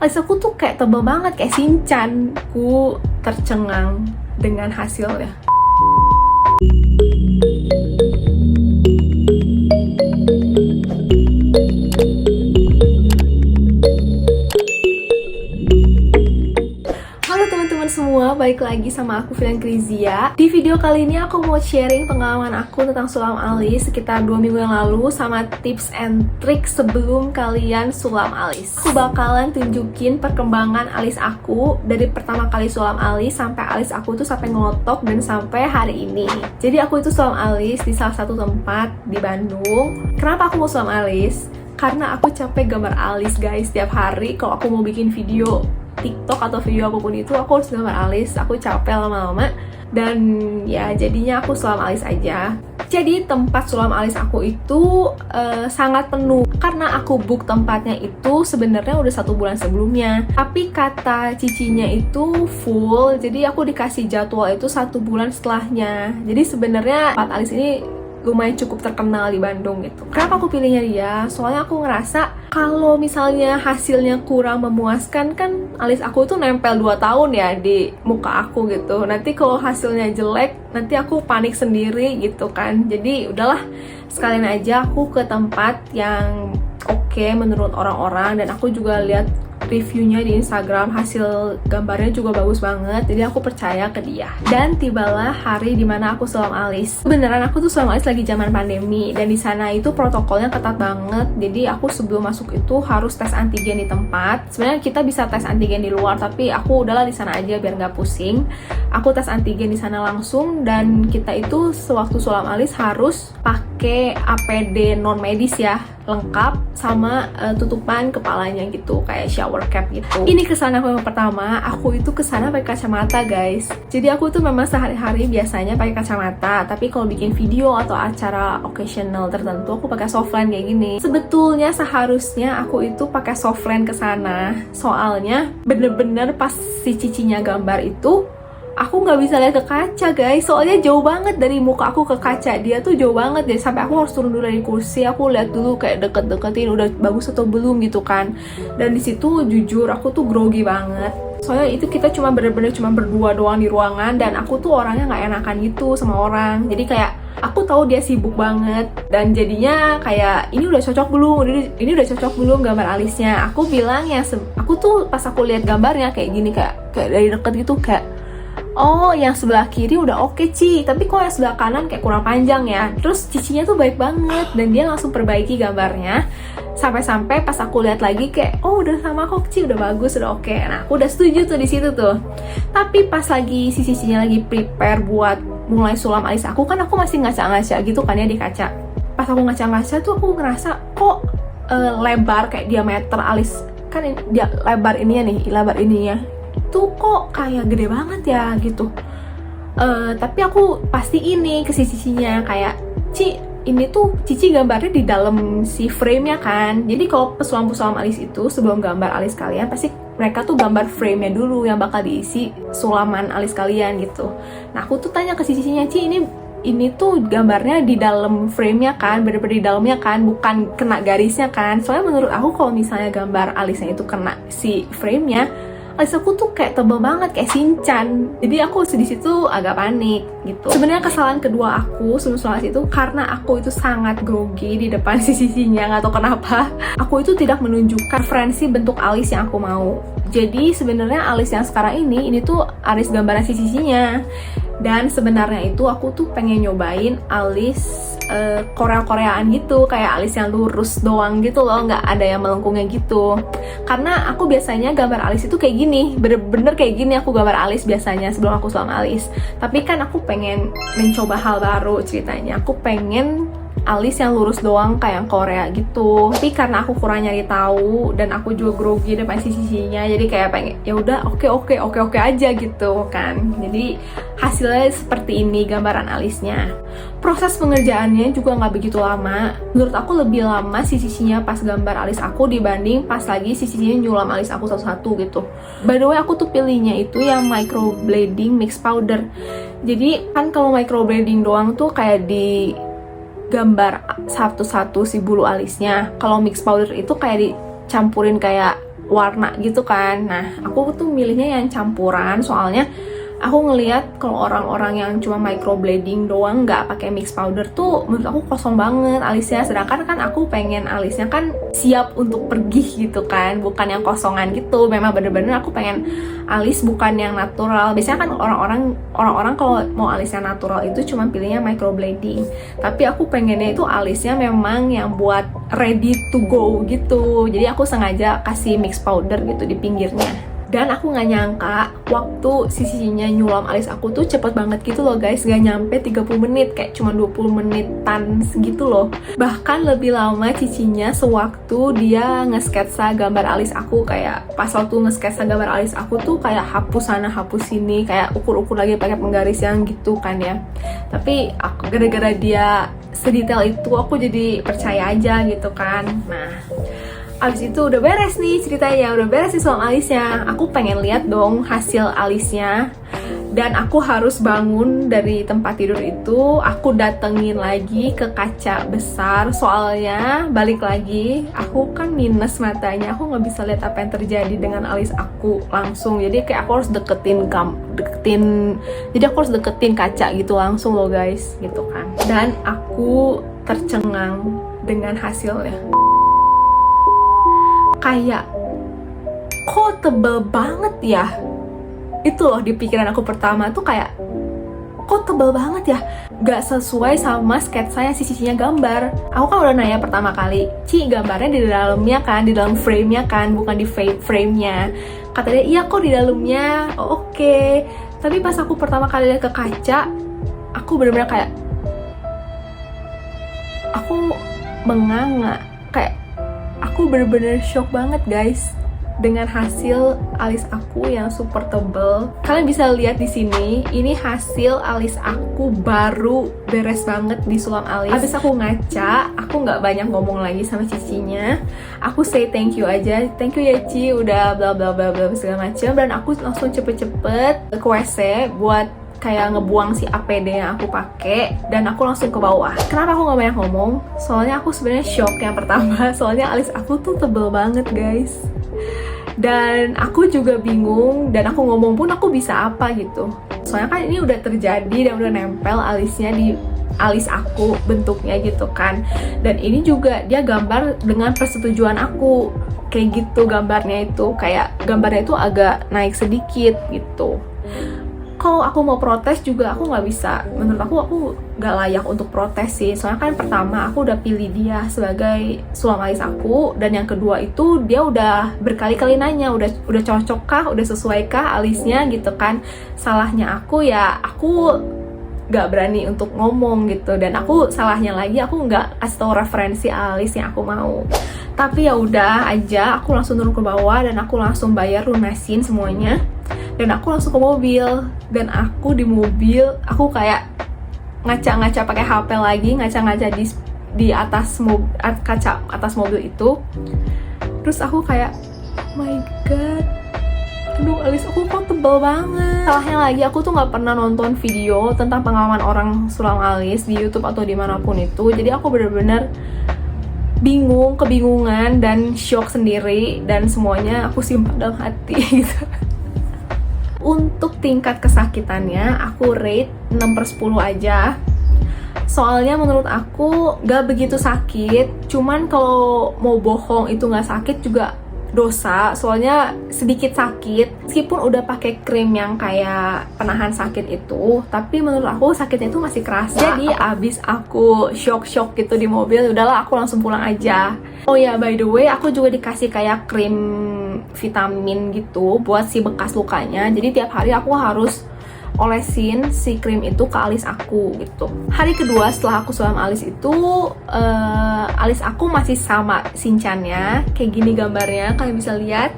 Alis aku tuh kayak tebel banget, kayak Shinchan. Ku tercengang dengan hasilnya. Halo teman-teman semua, balik lagi sama aku Filan Krizia. Di video kali ini aku mau sharing pengalaman aku tentang sulam alis sekitar 2 minggu yang lalu, sama tips and trick sebelum kalian sulam alis. Aku bakalan tunjukin perkembangan alis aku dari pertama kali sulam alis sampai alis aku tuh sampai ngelotok dan sampai hari ini. Jadi aku itu sulam alis di salah satu tempat di Bandung. Kenapa aku mau sulam alis? Karena aku capek gambar alis guys tiap hari. Kalau aku mau bikin video TikTok atau video apapun itu, aku harus gambar alis. Aku capek lama-lama. Dan ya jadinya aku sulam alis aja. Jadi tempat sulam alis aku itu sangat penuh. Karena aku book tempatnya itu sebenarnya udah 1 bulan sebelumnya. Tapi kata cicinya itu full. Jadi aku dikasih jadwal itu 1 bulan setelahnya. Jadi sebenarnya tempat alis ini lumayan cukup terkenal di Bandung gitu. Kenapa aku pilihnya dia? Soalnya aku ngerasa kalau misalnya hasilnya kurang memuaskan, kan alis aku tuh nempel 2 tahun ya di muka aku gitu. Nanti kalau hasilnya jelek, nanti aku panik sendiri gitu kan. Jadi udahlah, sekalian aja aku ke tempat yang oke menurut orang-orang. Dan aku juga lihat reviewnya di Instagram, hasil gambarnya juga bagus banget, jadi aku percaya ke dia. Dan tibalah hari dimana aku sulam alis. Beneran aku tuh sulam alis lagi zaman pandemi, dan di sana itu protokolnya ketat banget. Jadi aku sebelum masuk itu harus tes antigen di tempat. Sebenarnya kita bisa tes antigen di luar, tapi aku udahlah di sana aja biar nggak pusing. Aku tes antigen di sana langsung, dan kita itu sewaktu sulam alis harus pakai APD non medis ya, lengkap sama tutupan kepalanya gitu, kayak shower cap gitu. Ini kesana aku yang pertama, aku itu kesana pakai kacamata guys. Jadi aku tuh memang sehari-hari biasanya pakai kacamata, tapi kalau bikin video atau acara occasional tertentu aku pakai softline kayak gini. Sebetulnya seharusnya aku itu pakai softline kesana, soalnya bener-bener pas si cicinya gambar itu aku nggak bisa lihat ke kaca guys, soalnya jauh banget dari muka aku ke kaca. Dia tuh jauh banget, jadi sampai aku harus turun dulu dari kursi. Aku lihat dulu kayak deket-deketin udah bagus atau belum gitu kan. Dan di situ jujur aku tuh grogi banget. Soalnya itu kita cuma bener-bener cuma berdua doang di ruangan, dan aku tuh orangnya nggak enakan gitu sama orang. Jadi kayak aku tahu dia sibuk banget, dan jadinya kayak ini udah cocok belum, ini udah cocok belum gambar alisnya. Aku bilang ya, aku tuh pas aku lihat gambarnya kayak gini, kayak dari deket gitu, kayak oh, yang sebelah kiri udah oke, Ci. Tapi kok yang sebelah kanan kayak kurang panjang ya. Terus cicinya tuh baik banget, dan dia langsung perbaiki gambarnya. Sampai-sampai pas aku lihat lagi kayak, oh udah sama kok, Ci, udah bagus, udah oke. Nah, aku udah setuju tuh di situ tuh. Tapi pas lagi si cicinya lagi prepare buat mulai sulam alis aku, kan aku masih ngaca-ngaca gitu kan ya di kaca. Pas aku ngaca-ngaca tuh aku ngerasa kok lebar kayak diameter alis. Kan dia lebar ininya nih, lebar ininya tuh kok kayak gede banget ya gitu. Tapi aku pasti ini ke sisinya kayak, Ci, ini tuh Cici gambarnya di dalam si frame-nya kan. Jadi kalau pesulam-pesulam alis itu sebelum gambar alis kalian, pasti mereka tuh gambar frame-nya dulu yang bakal diisi sulaman alis kalian gitu. Nah aku tuh tanya ke sisinya, Ci, ini tuh gambarnya di dalam frame-nya kan, bener-bener di dalamnya kan, bukan kena garisnya kan. Soalnya menurut aku kalau misalnya gambar alisnya itu kena si frame-nya, alis aku tuh kayak tebel banget, kayak Shinchan. Jadi aku di situ agak panik gitu. Sebenarnya kesalahan kedua aku sebelum sulam alis itu karena aku itu sangat grogi di depan sisinya, nggak tahu kenapa. Aku itu tidak menunjukkan referensi bentuk alis yang aku mau. Jadi sebenarnya alis yang sekarang ini tuh alis gambaran sisinya. Dan sebenarnya itu aku tuh pengen nyobain alis Korea-Koreaan gitu, kayak alis yang lurus doang gitu loh, nggak ada yang melengkungnya gitu. Karena aku biasanya gambar alis itu kayak gini, bener-bener kayak gini aku gambar alis biasanya sebelum aku sulam alis. Tapi kan aku pengen mencoba hal baru ceritanya. Aku pengen alis yang lurus doang kayak yang Korea gitu. Tapi karena aku kurang nyari tahu dan aku juga grogi depan sisinya, jadi kayak pengen ya udah oke aja gitu kan. Jadi hasilnya seperti ini gambaran alisnya. Proses pengerjaannya juga nggak begitu lama. Menurut aku lebih lama sisinya pas gambar alis aku dibanding pas lagi sisinya nyulam alis aku satu-satu gitu. By the way, aku tuh pilihnya itu yang microblading mix powder. Jadi kan kalau microblading doang tuh kayak di gambar satu-satu si bulu alisnya. Kalau mix powder itu kayak dicampurin kayak warna gitu kan. Nah, aku tuh milihnya yang campuran, soalnya aku ngelihat kalau orang-orang yang cuma microblading doang nggak pakai mix powder tuh menurut aku kosong banget alisnya, sedangkan kan aku pengen alisnya kan siap untuk pergi gitu kan, bukan yang kosongan gitu. Memang bener-bener aku pengen alis bukan yang natural. Biasanya kan orang-orang kalau mau alisnya natural itu cuma pilihnya microblading, tapi aku pengennya itu alisnya memang yang buat ready to go gitu. Jadi aku sengaja kasih mix powder gitu di pinggirnya. Dan aku nggak nyangka waktu sisinya nyulam alis aku tuh cepet banget gitu loh guys. Gak nyampe 30 menit, kayak cuma 20 menitan segitu loh. Bahkan lebih lama cicinya sewaktu dia nge-sketsa gambar alis aku. Kayak pas waktu nge-sketsa gambar alis aku tuh kayak hapus sana hapus sini, kayak ukur-ukur lagi pakai penggaris yang gitu kan ya. Tapi aku gara-gara dia sedetail itu aku jadi percaya aja gitu kan. Nah, abis itu udah beres nih ceritanya, udah beres nih soal alisnya. Aku pengen lihat dong hasil alisnya. Dan aku harus bangun dari tempat tidur itu, aku datengin lagi ke kaca besar. Soalnya balik lagi, aku kan minus matanya, aku nggak bisa lihat apa yang terjadi dengan alis aku langsung. Jadi kayak aku harus jadi aku harus deketin kaca gitu langsung loh guys, gitu kan. Dan aku tercengang dengan hasilnya. Kayak kok tebel banget ya. Itu loh di pikiran aku pertama tuh, kayak kok tebel banget ya, gak sesuai sama sketsa yang sisinya gambar. Aku kan udah nanya pertama kali, Ci gambarnya di dalamnya kan, di dalam frame-nya kan, bukan di frame-nya. Kata dia, iya kok di dalamnya. Oh, oke. Tapi pas aku pertama kali lihat ke kaca, aku bener-bener kayak aku menganga, kayak aku bener-bener shock banget guys dengan hasil alis aku yang super tebel. Kalian bisa lihat di sini, ini hasil alis aku baru beres banget di sulam alis. Habis aku ngaca, aku nggak banyak ngomong lagi sama cicinya. Aku say thank you aja, thank you ya Ci, udah bla bla bla bla segala macam. Dan aku langsung cepet-cepet ke WC buat kayak ngebuang si APD yang aku pakai, dan aku langsung ke bawah. Kenapa aku nggak banyak ngomong? Soalnya aku sebenarnya shock yang pertama, soalnya alis aku tuh tebel banget guys. Dan aku juga bingung, dan aku ngomong pun aku bisa apa gitu. Soalnya kan ini udah terjadi dan udah nempel alisnya di alis aku bentuknya gitu kan. Dan ini juga dia gambar dengan persetujuan aku. Kayak gitu gambarnya itu, kayak gambarnya itu agak naik sedikit gitu. Kalau aku mau protes juga aku nggak bisa. Menurut aku nggak layak untuk protes sih. Soalnya kan pertama aku udah pilih dia sebagai sulam alis aku, dan yang kedua itu dia udah berkali-kali nanya, udah cocok kah, udah sesuai kah alisnya gitu kan. Salahnya aku ya aku nggak berani untuk ngomong gitu, dan aku salahnya lagi aku nggak kasih tahu referensi alis yang aku mau. Tapi ya udah aja, aku langsung turun ke bawah dan aku langsung bayar lunasin semuanya. Dan aku langsung ke mobil, dan aku di mobil aku kayak ngaca-ngaca pakai HP lagi, ngaca-ngaca di atas kaca atas mobil itu. Terus aku kayak oh my god, aduh alis aku kok tebel banget. Salahnya lagi aku tuh nggak pernah nonton video tentang pengalaman orang sulam alis di YouTube atau dimanapun itu. Jadi aku bener-bener kebingungan dan shock sendiri, dan semuanya aku simpan dalam hati gitu. Untuk tingkat kesakitannya aku rate 6/10 aja. Soalnya menurut aku gak begitu sakit. Cuman kalau mau bohong itu gak sakit juga dosa. Soalnya sedikit sakit, meskipun udah pakai krim yang kayak penahan sakit itu, tapi menurut aku sakitnya itu masih kerasa. Jadi abis aku shock gitu di mobil, udahlah aku langsung pulang aja. Oh ya, by the way, aku juga dikasih kayak krim vitamin gitu buat si bekas lukanya. Jadi tiap hari aku harus olesin si krim itu ke alis aku gitu. Hari kedua setelah aku sulam alis itu, alis aku masih sama sincannya, kayak gini gambarnya, kalian bisa lihat.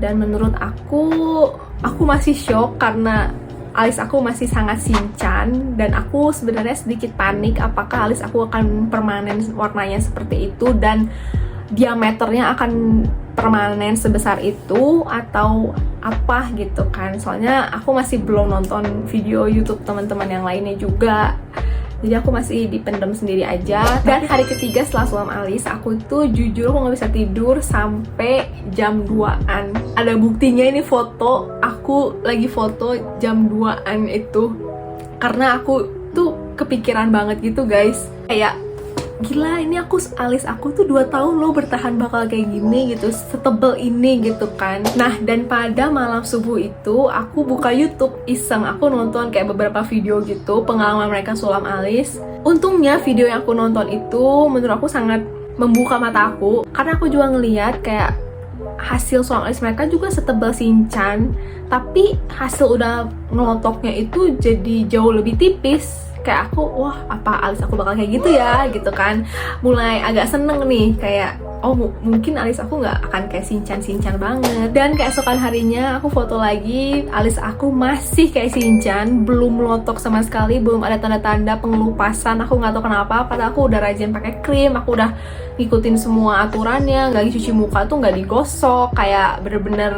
Dan menurut aku masih shock karena alis aku masih sangat sincan, dan aku sebenarnya sedikit panik apakah alis aku akan permanen warnanya seperti itu dan diameternya akan permanen sebesar itu atau apa gitu kan. Soalnya aku masih belum nonton video YouTube teman-teman yang lainnya juga, jadi aku masih dipendam sendiri aja. Dan hari ketiga setelah sulam alis, aku itu jujur aku nggak bisa tidur sampai jam 2-an. Ada buktinya, ini foto, aku lagi foto jam 2-an itu. Karena aku tuh kepikiran banget gitu guys. Kayak gila, ini alis aku tuh 2 tahun loh bertahan bakal kayak gini gitu, setebel ini gitu kan. Nah, dan pada malam subuh itu aku buka YouTube iseng, aku nonton kayak beberapa video gitu pengalaman mereka sulam alis. Untungnya video yang aku nonton itu menurut aku sangat membuka mata aku, karena aku juga ngeliat kayak hasil sulam alis mereka juga setebal Shinchan, tapi hasil udah ngelotoknya itu jadi jauh lebih tipis. Kayak aku, wah apa alis aku bakal kayak gitu ya gitu kan. Mulai agak seneng nih, kayak oh mungkin alis aku nggak akan kayak Shinchan banget. Dan keesokan harinya aku foto lagi, alis aku masih kayak Shinchan, belum melotok sama sekali, belum ada tanda-tanda pengelupasan. Aku nggak tahu kenapa, padahal aku udah rajin pakai krim, aku udah ngikutin semua aturannya, nggak cuci muka tuh nggak digosok, kayak bener-bener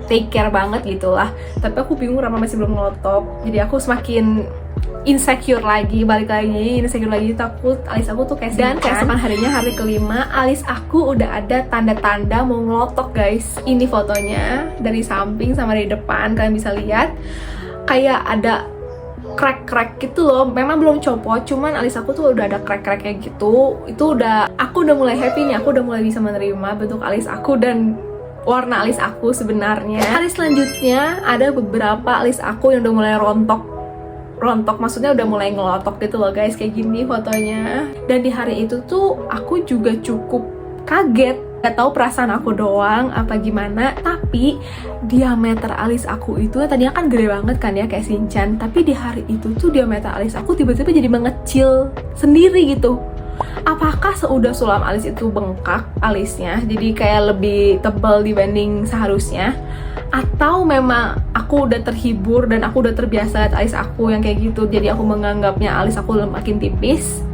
take care banget gitulah. Tapi aku bingung kenapa masih belum melotok. Jadi aku semakin insecure lagi, takut alis aku tuh kayak Shinchan. Dan keesokan harinya, hari kelima, alis aku udah ada tanda-tanda mau ngelotok guys. Ini fotonya dari samping sama dari depan, kalian bisa lihat kayak ada crack gitu loh. Memang belum copot, cuman alis aku tuh udah ada crack kayak gitu. Itu udah, aku udah mulai happy nih, aku udah mulai bisa menerima bentuk alis aku dan warna alis aku sebenarnya. Hari selanjutnya ada beberapa alis aku yang udah mulai rontok, maksudnya udah mulai ngelotok gitu loh guys, kayak gini fotonya. Dan di hari itu tuh aku juga cukup kaget, gak tahu perasaan aku doang apa gimana, tapi diameter alis aku itu tadinya kan gede banget kan ya kayak Shinchan, tapi di hari itu tuh diameter alis aku tiba-tiba jadi mengecil sendiri gitu. Apakah seudah sulam alis itu bengkak alisnya, jadi kayak lebih tebal dibanding seharusnya, atau memang aku udah terhibur dan aku udah terbiasa lihat alis aku yang kayak gitu, jadi aku menganggapnya alis aku makin tipis.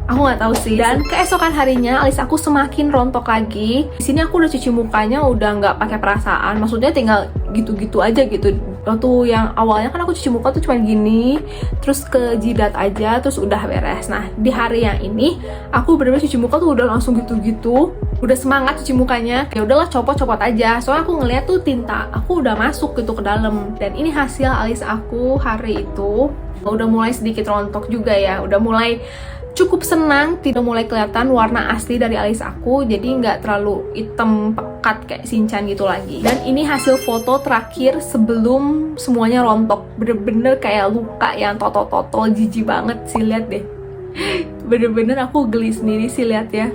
Aku nggak tahu sih. Dan keesokan harinya alis aku semakin rontok lagi. Di sini aku udah cuci mukanya, udah nggak pakai perasaan, maksudnya tinggal gitu-gitu aja gitu. Waktu yang awalnya kan aku cuci muka tuh cuma gini, terus ke jidat aja, terus udah beres. Nah, di hari yang ini aku bener-bener cuci muka tuh udah langsung gitu-gitu, udah semangat cuci mukanya. Ya udahlah, copot aja. Soalnya aku ngeliat tuh tinta aku udah masuk gitu ke dalam. Dan ini hasil alis aku hari itu. Udah mulai sedikit rontok juga ya, udah mulai cukup senang, tidak mulai kelihatan warna asli dari alis aku, jadi nggak terlalu hitam pekat kayak Shinchan gitu lagi. Dan ini hasil foto terakhir sebelum semuanya rontok, bener-bener kayak luka yang totol-totol, jijik banget sih, lihat deh. Bener-bener aku geli sendiri sih lihat ya.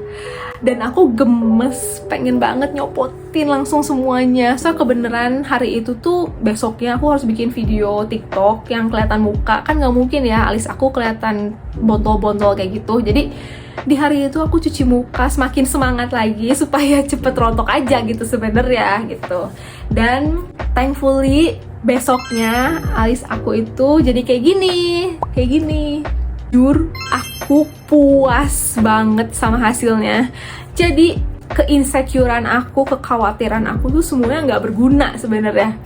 Dan aku gemes, pengen banget nyopotin langsung semuanya. So kebenaran hari itu tuh besoknya aku harus bikin video TikTok yang kelihatan muka. Kan nggak mungkin ya alis aku kelihatan bontol-bontol kayak gitu. Jadi di hari itu aku cuci muka semakin semangat lagi supaya cepet rontok aja gitu sebenarnya gitu. Dan thankfully besoknya alis aku itu jadi kayak gini. Jujur, aku puas banget sama hasilnya. Jadi keinsecurean aku, kekhawatiran aku tuh semuanya nggak berguna sebenarnya.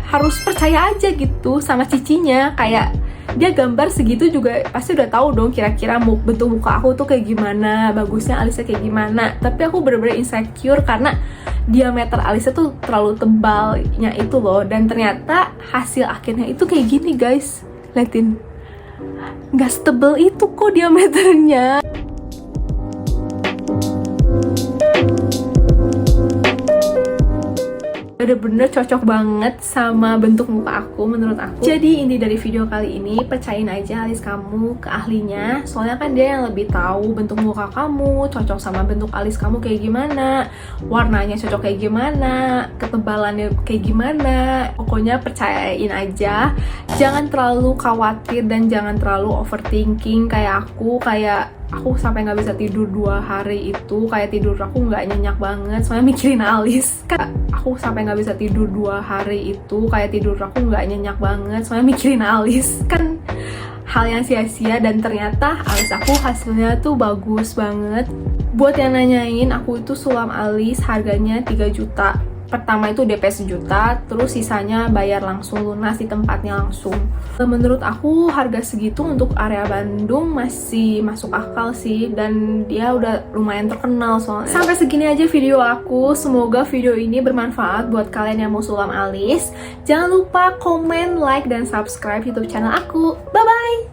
Harus percaya aja gitu sama cicinya, kayak dia gambar segitu juga pasti udah tahu dong kira-kira bentuk muka aku tuh kayak gimana, bagusnya alisnya kayak gimana. Tapi aku bener-bener insecure karena diameter alisnya tuh terlalu tebalnya itu loh. Dan ternyata hasil akhirnya itu kayak gini guys, liatin. Nggak setebel itu kok diameternya. Bener-bener cocok banget sama bentuk muka aku menurut aku. Jadi inti dari video kali ini, percayain aja alis kamu ke ahlinya. Soalnya kan dia yang lebih tahu bentuk muka kamu, cocok sama bentuk alis kamu kayak gimana, warnanya cocok kayak gimana, ketebalannya kayak gimana. Pokoknya percayain aja. Jangan terlalu khawatir dan jangan terlalu overthinking kayak aku sampai nggak bisa tidur 2 hari itu, kayak tidur aku nggak nyenyak banget soalnya mikirin alis. Aku sampai nggak bisa tidur 2 hari itu, kayak tidur aku nggak nyenyak banget soalnya mikirin alis. Kan hal yang sia-sia, dan ternyata alis aku hasilnya tuh bagus banget. Buat yang nanyain, aku itu sulam alis harganya 3 juta. pertama itu DP 1 juta, terus sisanya bayar langsung lunas di tempatnya langsung. Menurut aku harga segitu untuk area Bandung masih masuk akal sih, dan dia udah lumayan terkenal soalnya. Sampai segini aja video aku, semoga video ini bermanfaat buat kalian yang mau sulam alis. Jangan lupa komen, like, dan subscribe YouTube channel aku. Bye-bye!